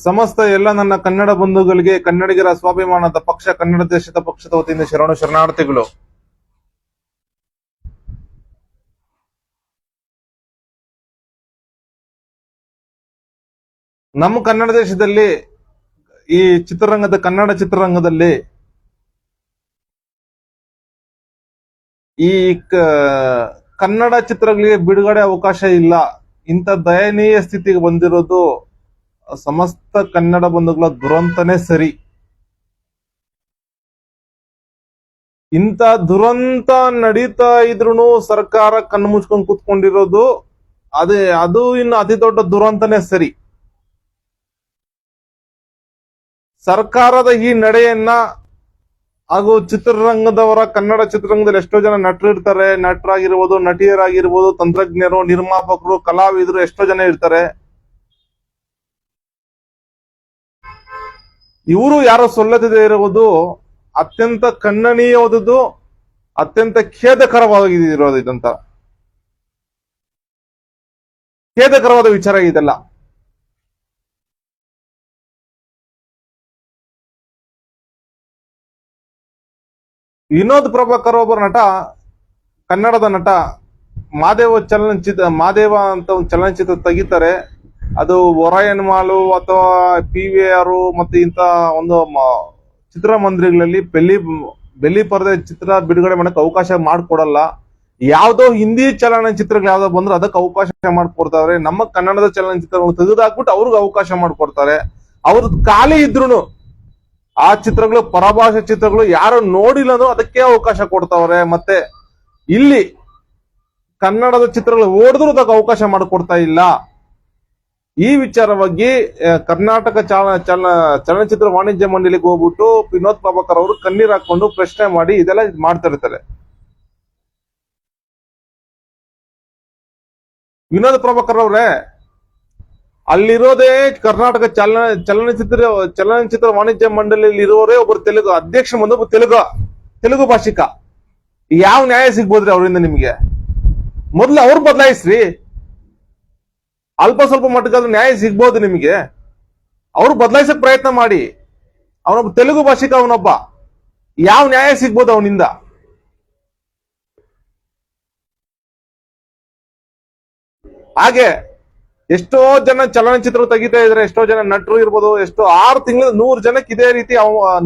ಸಮಸ್ತ ಎಲ್ಲ ನನ್ನ ಕನ್ನಡ ಬಂಧುಗಳಿಗೆ ಕನ್ನಡಿಗರ ಸ್ವಾಭಿಮಾನದ ಪಕ್ಷ ಕನ್ನಡ ದೇಶದ ಪಕ್ಷದ ವತಿಯಿಂದ ಶರಣಾರ್ಥಿಗಳು. ನಮ್ಮ ಕನ್ನಡ ದೇಶದಲ್ಲಿ ಈ ಕನ್ನಡ ಚಿತ್ರರಂಗದಲ್ಲಿ ಈ ಕನ್ನಡ ಚಿತ್ರಗಳಿಗೆ ಬಿಡುಗಡೆ ಅವಕಾಶ ಇಲ್ಲ. ಇಂಥ ದಯನೀಯ ಸ್ಥಿತಿಗೆ ಬಂದಿರೋದು ಸಮಸ್ತ ಕನ್ನಡ ಬಂಧುಗಳ ದುರಂತನೇ ಸರಿ. ಇಂಥ ದುರಂತ ನಡೀತಾ ಇದ್ರು ಸರ್ಕಾರ ಕಣ್ಣು ಮುಚ್ಕೊಂಡು ಕೂತ್ಕೊಂಡಿರೋದು ಅದು ಇನ್ನು ಅತಿ ದೊಡ್ಡ ದುರಂತನೇ ಸರಿ. ಸರ್ಕಾರದ ಈ ನಡೆಯನ್ನ ಹಾಗೂ ಚಿತ್ರರಂಗದವರ ಕನ್ನಡ ಚಿತ್ರರಂಗದಲ್ಲಿ ಎಷ್ಟೋ ಜನ ನಟರು ಇರ್ತಾರೆ, ನಟರಾಗಿರ್ಬೋದು, ನಟಿಯರಾಗಿರ್ಬೋದು, ತಂತ್ರಜ್ಞರು, ನಿರ್ಮಾಪಕರು, ಕಲಾವಿದರು ಎಷ್ಟೋ ಜನ ಇರ್ತಾರೆ. ಇವರು ಯಾರೋ ಸೊಲ್ಲದೆ ಇರುವುದು ಅತ್ಯಂತ ಖಂಡನೀಯವಾದದ್ದು, ಅತ್ಯಂತ ಖೇದಕರವಾಗಿರೋದು. ಇದಂತ ಖೇದಕರವಾದ ವಿಚಾರ ಇದೆಲ್ಲ. ವಿನೋದ್ ಪ್ರಭಾಕರ್ ಒಬ್ಬರ ನಟ, ಕನ್ನಡದ ನಟ. ಮಾದೇವ ಅಂತ ಒಂದು ಚಲನಚಿತ್ರ ತೆಗಿತಾರೆ. ಅದು ಒರಾಯನ್ ಮಾಲು ಅಥವಾ PVR ಮತ್ತೆ ಇಂತ ಒಂದು ಚಿತ್ರಮಂದಿರಗಳಲ್ಲಿ ಬೆಳ್ಳಿ ಪರದೆ ಚಿತ್ರ ಬಿಡುಗಡೆ ಮಾಡಕ್ಕೆ ಅವಕಾಶ ಮಾಡಿಕೊಡಲ್ಲ. ಯಾವ್ದೋ ಹಿಂದಿ ಚಲನಚಿತ್ರಗಳು ಯಾವ್ದೋ ಬಂದ್ರೆ ಅದಕ್ಕೆ ಅವಕಾಶ ಮಾಡಿಕೊಡ್ತಾರೆ. ನಮ್ಮ ಕನ್ನಡದ ಚಲನಚಿತ್ರಗಳು ತೆಗೆದಾಕ್ಬಿಟ್ಟು ಅವ್ರಿಗೆ ಅವಕಾಶ ಮಾಡಿಕೊಡ್ತಾರೆ. ಅವ್ರದ್ದು ಖಾಲಿ ಇದ್ರು ಆ ಚಿತ್ರಗಳು, ಪರಭಾಷೆ ಚಿತ್ರಗಳು ಯಾರು ನೋಡಿಲ್ಲನೋ ಅದಕ್ಕೆ ಅವಕಾಶ ಕೊಡ್ತಾವ್ರೆ. ಮತ್ತೆ ಇಲ್ಲಿ ಕನ್ನಡದ ಚಿತ್ರಗಳು ಓಡಿದ್ರು ಅದಕ್ಕೆ ಅವಕಾಶ ಮಾಡಿಕೊಡ್ತಾ ಇಲ್ಲ. ಈ ವಿಚಾರವಾಗಿ ಕರ್ನಾಟಕ ಚಲನಚಿತ್ರ ವಾಣಿಜ್ಯ ಮಂಡಳಿಗೆ ಹೋಗ್ಬಿಟ್ಟು ವಿನೋದ್ ಪ್ರಭಾಕರ್ ಅವರು ಕಣ್ಣೀರ್ ಹಾಕೊಂಡು ಪ್ರಶ್ನೆ ಮಾಡಿ ಇದೆಲ್ಲ ಮಾಡ್ತಾ ಇರ್ತಾರೆ. ವಿನೋದ್ ಪ್ರಭಾಕರ್ ಅವ್ರೆ, ಅಲ್ಲಿರೋದೇ ಕರ್ನಾಟಕ ಚಲನಚಿತ್ರ ವಾಣಿಜ್ಯ ಮಂಡಳಿಯಲ್ಲಿ ಇರೋರೇ ಒಬ್ಬರು ತೆಲುಗು ಅಧ್ಯಕ್ಷ, ಬಂದು ತೆಲುಗು ಭಾಷಿಕ. ಯಾವ ನ್ಯಾಯ ಸಿಗ್ಬೋದ್ರಿ ಅವರಿಂದ ನಿಮ್ಗೆ? ಮೊದ್ಲು ಅವ್ರು ಬದಲಾಯಿಸ್ರಿ. ಅಲ್ಪ ಸ್ವಲ್ಪ ಮಟ್ಟಕ್ಕಾದ್ರೂ ನ್ಯಾಯ ಸಿಗ್ಬೋದು ನಿಮಗೆ. ಅವ್ರು ಬದಲಾಯಿಸಕ್ ಪ್ರಯತ್ನ ಮಾಡಿ. ಅವನೊಬ್ಬ ತೆಲುಗು ಭಾಷಿಕ, ಅವನೊಬ್ಬ. ಯಾವ ನ್ಯಾಯ ಸಿಗ್ಬೋದು ಅವನಿಂದ? ಹಾಗೆ ಎಷ್ಟೋ ಜನ ಚಲನಚಿತ್ರ ತೆಗಿತಾ ಇದ್ರೆ, ಎಷ್ಟೋ ಜನ ನಟರು ಇರ್ಬೋದು, ಎಷ್ಟೋ 6 ತಿಂಗಳು 100 ಜನಕ್ಕೆ ಇದೇ ರೀತಿ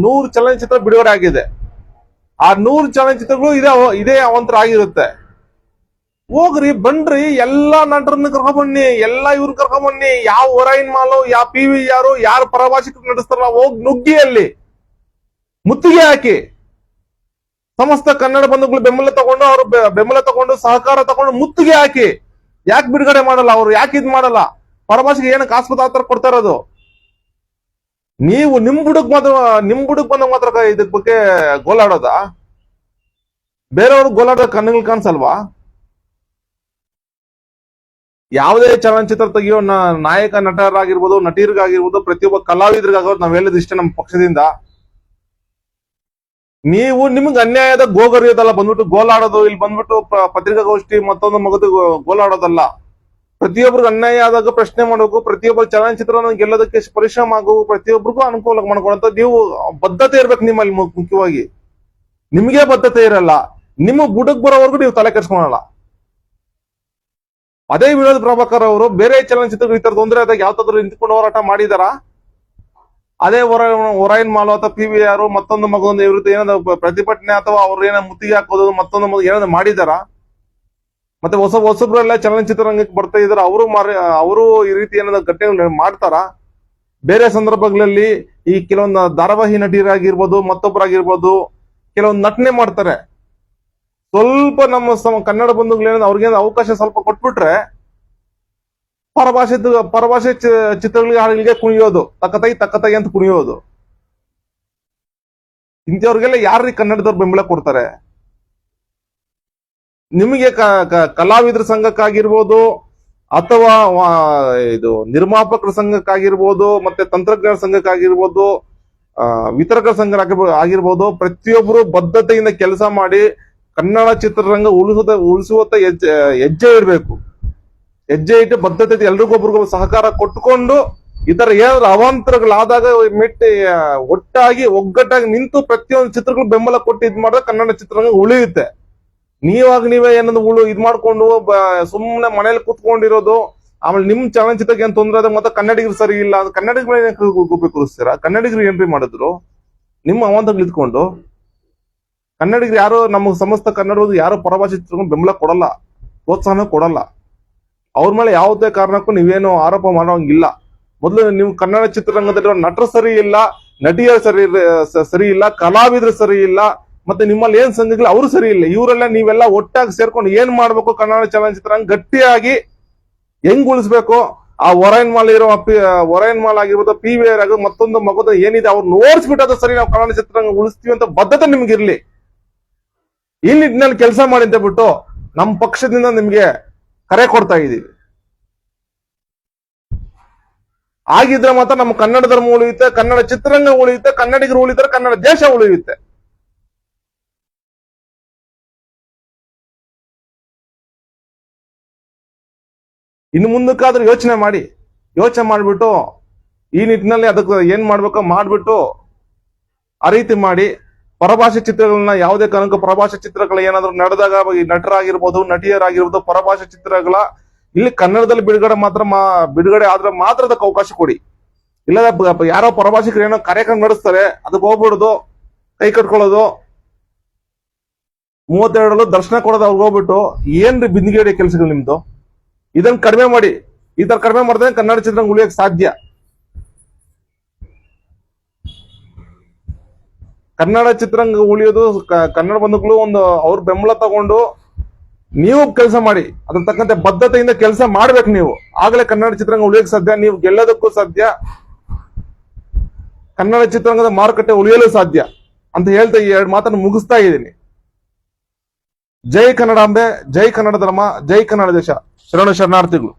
100 ಚಲನಚಿತ್ರ ಬಿಡುಗಡೆ ಆಗಿದೆ. ಆ 100 ಚಲನಚಿತ್ರಗಳು ಇದೇ ಅವಂತರ ಆಗಿರುತ್ತೆ. ಹೋಗ್ರಿ, ಬನ್ರಿ, ಎಲ್ಲಾ ನಟರನ್ನ ಕರ್ಕೊಂಬನ್ನಿ, ಎಲ್ಲಾ ಇವ್ರು ಕರ್ಕೊಂಬನ್ನಿ. ಯಾವ ಒರೈನ್ ಮಾಲು, ಯಾವ PVR, ಯಾರು ಪರಭಾಷಿಕರು ನಡೆಸ್ತಾರಲ್ಲ, ಹೋಗಿ ನುಗ್ಗಿ ಅಲ್ಲಿ ಮುತ್ತಿಗೆ ಹಾಕಿ. ಸಮಸ್ತ ಕನ್ನಡ ಬಂಧುಗಳು ಬೆಂಬಲ ತಗೊಂಡು ಸಹಕಾರ ತಗೊಂಡು ಮುತ್ತಿಗೆ ಹಾಕಿ. ಯಾಕೆ ಬಿಡುಗಡೆ ಮಾಡಲ್ಲ ಅವರು? ಯಾಕೆ ಇದ್ ಮಾಡಲ್ಲ? ಪರಭಾಷೆಗೆ ಏನಕ್ಕೆ ಆಸ್ಪತ್ರೆ ಕೊಡ್ತಾ ಇರೋದು? ನೀವು ನಿಮ್ ಬುಡಕ್ ಬಂದಾಗ ಮಾತ್ರ ಇದ್ರ ಬಗ್ಗೆ ಗೋಲಾಡೋದ? ಬೇರೆಯವ್ರಿಗೆ ಗೋಲಾಡೋ ಕಣ್ಣುಗಳು ಕಾಣಿಸಲ್ವಾ? ಯಾವುದೇ ಚಲನಚಿತ್ರ ತೆಗಿಯೋ ನಾಯಕ ನಟರಾಗಿರ್ಬೋದು, ನಟಿಯರಿಗಾಗಿರ್ಬೋದು, ಪ್ರತಿಯೊಬ್ಬ ಕಲಾವಿದರಿಗಾಗಿರ್ಬೋದು, ನಾವ್ ಹೇಳಿದ ಇಷ್ಟ ನಮ್ಮ ಪಕ್ಷದಿಂದ. ನೀವು ನಿಮ್ಗೆ ಅನ್ಯಾಯದ ಗೋಗರಿಯೋದಲ್ಲ, ಬಂದ್ಬಿಟ್ಟು ಗೋಲಾಡೋದು, ಇಲ್ಲಿ ಬಂದ್ಬಿಟ್ಟು ಪತ್ರಿಕಾಗೋಷ್ಠಿ ಮತ್ತೊಂದು ಮಗದು ಗೋಲಾಡೋದಲ್ಲ. ಪ್ರತಿಯೊಬ್ಬರಿಗೂ ಅನ್ಯಾಯ ಆದಾಗ ಪ್ರಶ್ನೆ ಮಾಡಬೇಕು. ಪ್ರತಿಯೊಬ್ಬರು ಚಲನಚಿತ್ರ ಗೆಲ್ಲೋದಕ್ಕೆ ಪರಿಶ್ರಮ ಆಗಬೇಕು. ಪ್ರತಿಯೊಬ್ಬರಿಗೂ ಅನುಕೂಲ ಮಾಡ್ಕೊಳ್ಳೋ ನೀವು ಬದ್ಧತೆ ಇರ್ಬೇಕು. ನಿಮ್ಮಲ್ಲಿ ಮುಖ್ಯವಾಗಿ ನಿಮ್ಗೆ ಬದ್ಧತೆ ಇರಲ್ಲ. ನಿಮ್ಮ ಬುಡಕ್ ಬರೋವರೆಗೂ ನೀವು ತಲೆ ಕೆಡ್ಸ್ಕೊಳಲ್ಲ. ಅದೇ ವಿನೋದ್ ಪ್ರಭಾಕರ್ ಅವರು ಬೇರೆ ಚಲನಚಿತ್ರಗಳು ಈ ತರ ತೊಂದರೆ ಆದಾಗ ಯಾವ್ದಾದ್ರು ನಿಂತ್ಕೊಂಡು ಹೋರಾಟ ಮಾಡಿದಾರ? ಅದೇ ಒರೈನ್ ಮಾಲು ಅಥವಾ PVR ಮತ್ತೊಂದು ಮಗದೊಂದು ವಿರುದ್ಧ ಏನಾದ್ರು ಪ್ರತಿಭಟನೆ ಅಥವಾ ಅವ್ರು ಏನೋ ಮುತ್ತಿಗೆ ಹಾಕೋದು ಮತ್ತೊಂದು ಏನಾದ್ರು ಮಾಡಿದಾರ? ಮತ್ತೆ ಹೊಸಬ್ರೆಲ್ಲ ಚಲನಚಿತ್ರರಂಗಕ್ಕೆ ಬರ್ತಾ ಇದಾರೆ, ಅವರು ಈ ರೀತಿ ಏನಾದ್ರು ಘಟನೆಗಳು ಮಾಡ್ತಾರ? ಬೇರೆ ಸಂದರ್ಭಗಳಲ್ಲಿ ಈ ಕೆಲವೊಂದು ಧಾರಾವಾಹಿ ನಟಿಯರಾಗಿರ್ಬೋದು, ಮತ್ತೊಬ್ಬರಾಗಿರ್ಬೋದು, ಕೆಲವೊಂದು ನಟನೆ ಮಾಡ್ತಾರೆ. ಸ್ವಲ್ಪ ನಮ್ಮ ಕನ್ನಡ ಬಂಧುಗಳೇನಾದ್ರು ಅವ್ರಿಗೇನಾದ್ರು ಅವಕಾಶ ಸ್ವಲ್ಪ ಕೊಟ್ಬಿಟ್ರೆ ಪರಭಾಷೆ ಚಿತ್ರಗಳಿಗೆ ಹಾಡಿಗಳಿಗೆ ಕುಣಿಯೋದು, ತಕ್ಕತಾಗಿ ಅಂತ ಕುಣಿಯೋದು. ಇಂಥವ್ರಿಗೆಲ್ಲ ಯಾರ್ರೀ ಕನ್ನಡದವ್ರು ಬೆಂಬಲ ಕೊಡ್ತಾರೆ? ನಿಮಗೆ ಕಲಾವಿದರ ಸಂಘಕ್ಕಾಗಿರ್ಬೋದು ಅಥವಾ ಇದು ನಿರ್ಮಾಪಕರ ಸಂಘಕ್ಕಾಗಿರ್ಬೋದು, ಮತ್ತೆ ತಂತ್ರಜ್ಞರ ಸಂಘಕ್ಕಾಗಿರ್ಬೋದು, ವಿತರಕರ ಸಂಘ ಆಗಿರ್ಬೋದು, ಪ್ರತಿಯೊಬ್ಬರು ಬದ್ಧತೆಯಿಂದ ಕೆಲಸ ಮಾಡಿ ಕನ್ನಡ ಚಿತ್ರರಂಗ ಉಳಿಸುವಂತ ಹೆಜ್ಜೆ ಇರಬೇಕು. ಹೆಜ್ಜೆ ಇಟ್ಟು ಬದ್ಧತೆ ಎಲ್ರಿಗೊಬ್ರಿಗೂ ಸಹಕಾರ ಕೊಟ್ಟುಕೊಂಡು ಈ ತರ ಏನಾದ್ರು ಅವಾಂತರಗಳಾದಾಗ ಒಟ್ಟಾಗಿ ಒಗ್ಗಟ್ಟಾಗಿ ನಿಂತು ಪ್ರತಿಯೊಂದು ಚಿತ್ರಗಳು ಬೆಂಬಲ ಕೊಟ್ಟು ಇದ್ ಮಾಡಿದ್ರೆ ಕನ್ನಡ ಚಿತ್ರರಂಗ ಉಳಿಯುತ್ತೆ. ನೀವೇ ಏನಂದ್ರೆ ಇದ್ ಮಾಡ್ಕೊಂಡು ಸುಮ್ಮನೆ ಮನೇಲಿ ಕುತ್ಕೊಂಡಿರೋದು, ಆಮೇಲೆ ನಿಮ್ ಚಲನಚಿತ್ರಕ್ಕೆ ಏನ್ ತೊಂದ್ರೆ ಆದಾಗ ಮತ್ತೆ ಕನ್ನಡಿಗರು ಸರಿ ಇಲ್ಲ, ಕನ್ನಡಿಗರು ಗುಬ್ಬಿ ಕೂರಿಸ್ತೀರಾ? ಕನ್ನಡಿಗರು ಏನ್ರಿ ಮಾಡಿದ್ರು ನಿಮ್ಮ ಅವಾಂತಗಳು ಇದ್ಕೊಂಡು? ಕನ್ನಡಿಗರು ಯಾರು ನಮ್ಮ ಸಮಸ್ತ ಕನ್ನಡ ಯಾರು ಪರಭಾಷೆ ಚಿತ್ರಗಳು ಬೆಂಬಲ ಕೊಡಲ್ಲ, ಪ್ರೋತ್ಸಾಹನ ಕೊಡಲ್ಲ. ಅವ್ರ ಮೇಲೆ ಯಾವುದೇ ಕಾರಣಕ್ಕೂ ನೀವೇನು ಆರೋಪ ಮಾಡೋಂಗಿಲ್ಲ. ಮೊದಲು ನೀವು ಕನ್ನಡ ಚಿತ್ರರಂಗದಲ್ಲಿರೋ ನಟರು ಸರಿ ಇಲ್ಲ, ನಟಿಯರು ಸರಿ ಇಲ್ಲ, ಕಲಾವಿದರು ಸರಿ ಇಲ್ಲ, ಮತ್ತೆ ನಿಮ್ಮಲ್ಲಿ ಏನ್ ಸಂಘಗಳು ಅವರು ಸರಿ ಇಲ್ಲ. ಇವರೆಲ್ಲ ನೀವೆಲ್ಲ ಒಟ್ಟಾಗಿ ಸೇರ್ಕೊಂಡು ಏನ್ ಮಾಡ್ಬೇಕು, ಕನ್ನಡ ಚಲನಚಿತ್ರರಂಗ ಗಟ್ಟಿಯಾಗಿ ಹೆಂಗ್ ಉಳಿಸ್ಬೇಕು, ಆ ಒರೈನ್ ಮಾಲ್ ಆಗಿರ್ಬೋದು, PVR ಆಗಿರ್ಬೋದು, ಮತ್ತೊಂದು ಮಗದ ಏನಿದೆ ಅವ್ರು ನೋಡ್ಸ್ಬಿಟ್ಟು ಸರಿ ನಾವು ಕನ್ನಡ ಚಿತ್ರರಂಗ ಉಳಿಸ್ತೀವಿ ಅಂತ ಬದ್ಧತೆ ನಿಮ್ಗಿರ್ಲಿ. ಈ ನಿಟ್ಟಿನಲ್ಲಿ ಕೆಲಸ ಮಾಡಿ ಅಂತ ಬಿಟ್ಟು ನಮ್ಮ ಪಕ್ಷದಿಂದ ನಿಮ್ಗೆ ಕರೆ ಕೊಡ್ತಾ ಇದೀವಿ. ಆಗಿದ್ರೆ ಮಾತ್ರ ನಮ್ಮ ಕನ್ನಡ ಧರ್ಮ ಉಳಿಯುತ್ತೆ, ಕನ್ನಡ ಚಿತ್ರರಂಗ ಉಳಿಯುತ್ತೆ, ಕನ್ನಡಿಗರು ಉಳಿತಾರೆ, ಕನ್ನಡ ದೇಶ ಉಳಿಯುತ್ತೆ. ಇನ್ನು ಮುಂದಕ್ಕಾದ್ರೂ ಯೋಚನೆ ಮಾಡಿಬಿಟ್ಟು ಈ ನಿಟ್ಟಿನಲ್ಲಿ ಅದಕ್ಕೆ ಏನ್ ಮಾಡ್ಬೇಕೋ ಮಾಡ್ಬಿಟ್ಟು ಆ ರೀತಿ ಮಾಡಿ ಪರಭಾಷೆ ಚಿತ್ರಗಳನ್ನ ಯಾವುದೇ ಕಾರಣಕ್ಕೂ ಪರಭಾಷೆ ಚಿತ್ರಗಳು ಏನಾದ್ರು ನಡೆದಾಗ ನಟರಾಗಿರ್ಬೋದು, ನಟಿಯರಾಗಿರ್ಬೋದು, ಪರಭಾಷೆ ಚಿತ್ರಗಳ ಇಲ್ಲಿ ಕನ್ನಡದಲ್ಲಿ ಬಿಡುಗಡೆ ಆದ್ರೆ ಮಾತ್ರ ಅದಕ್ಕೆ ಅವಕಾಶ ಕೊಡಿ. ಇಲ್ಲ ಯಾರೋ ಪರಭಾಷಿಕರು ಏನೋ ಕಾರ್ಯಕ್ರಮ ನಡೆಸ್ತಾರೆ, ಅದಕ್ಕೆ ಹೋಗ್ಬಿಡುದು, ಕೈ ಕಟ್ಕೊಳ್ಳೋದು, 32 ದರ್ಶನ ಕೊಡೋದು ಅವ್ರಿಗೆ ಹೋಗ್ಬಿಟ್ಟು ಏನ್ರಿ ಬಿಂದಿಗೆ ಕೆಲಸಗಳು ನಿಮ್ದು? ಇದನ್ನ ಕಡಿಮೆ ಮಾಡಿ. ಈ ತರ ಕಡಿಮೆ ಮಾಡಿದ್ರೆ ಕನ್ನಡ ಚಿತ್ರರಂಗ ಉಳಿಯಕ್ಕೆ ಸಾಧ್ಯ. ಕನ್ನಡ ಚಿತ್ರರಂಗ ಉಳಿಯೋದು ಕನ್ನಡ ಬಂಧುಗಳು ಅವ್ರ ಬೆಂಬಲ ತಗೊಂಡು ನೀವು ಕೆಲಸ ಮಾಡಿ, ಅದನ್ನ ತಕ್ಕಂತೆ ಬದ್ಧತೆಯಿಂದ ಕೆಲಸ ಮಾಡ್ಬೇಕು ನೀವು. ಆಗ್ಲೇ ಕನ್ನಡ ಚಿತ್ರರಂಗ ಉಳಿಯಕ್ಕೆ ಸಾಧ್ಯ, ನೀವು ಗೆಲ್ಲೋದಕ್ಕೂ ಸಾಧ್ಯ, ಕನ್ನಡ ಚಿತ್ರರಂಗದ ಮಾರುಕಟ್ಟೆ ಉಳಿಯಲು ಸಾಧ್ಯ ಅಂತ ಹೇಳ್ತಾ ಈ 2 ಮಾತನ್ನು ಮುಗಿಸ್ತಾ ಇದ್ದೀನಿ. ಜೈ ಕನ್ನಡಾಂಬೆ, ಜೈ ಕನ್ನಡ ಧರ್ಮ, ಜೈ ಕನ್ನಡ ದೇಶ. ಶರಣಾರ್ಥಿಗಳು.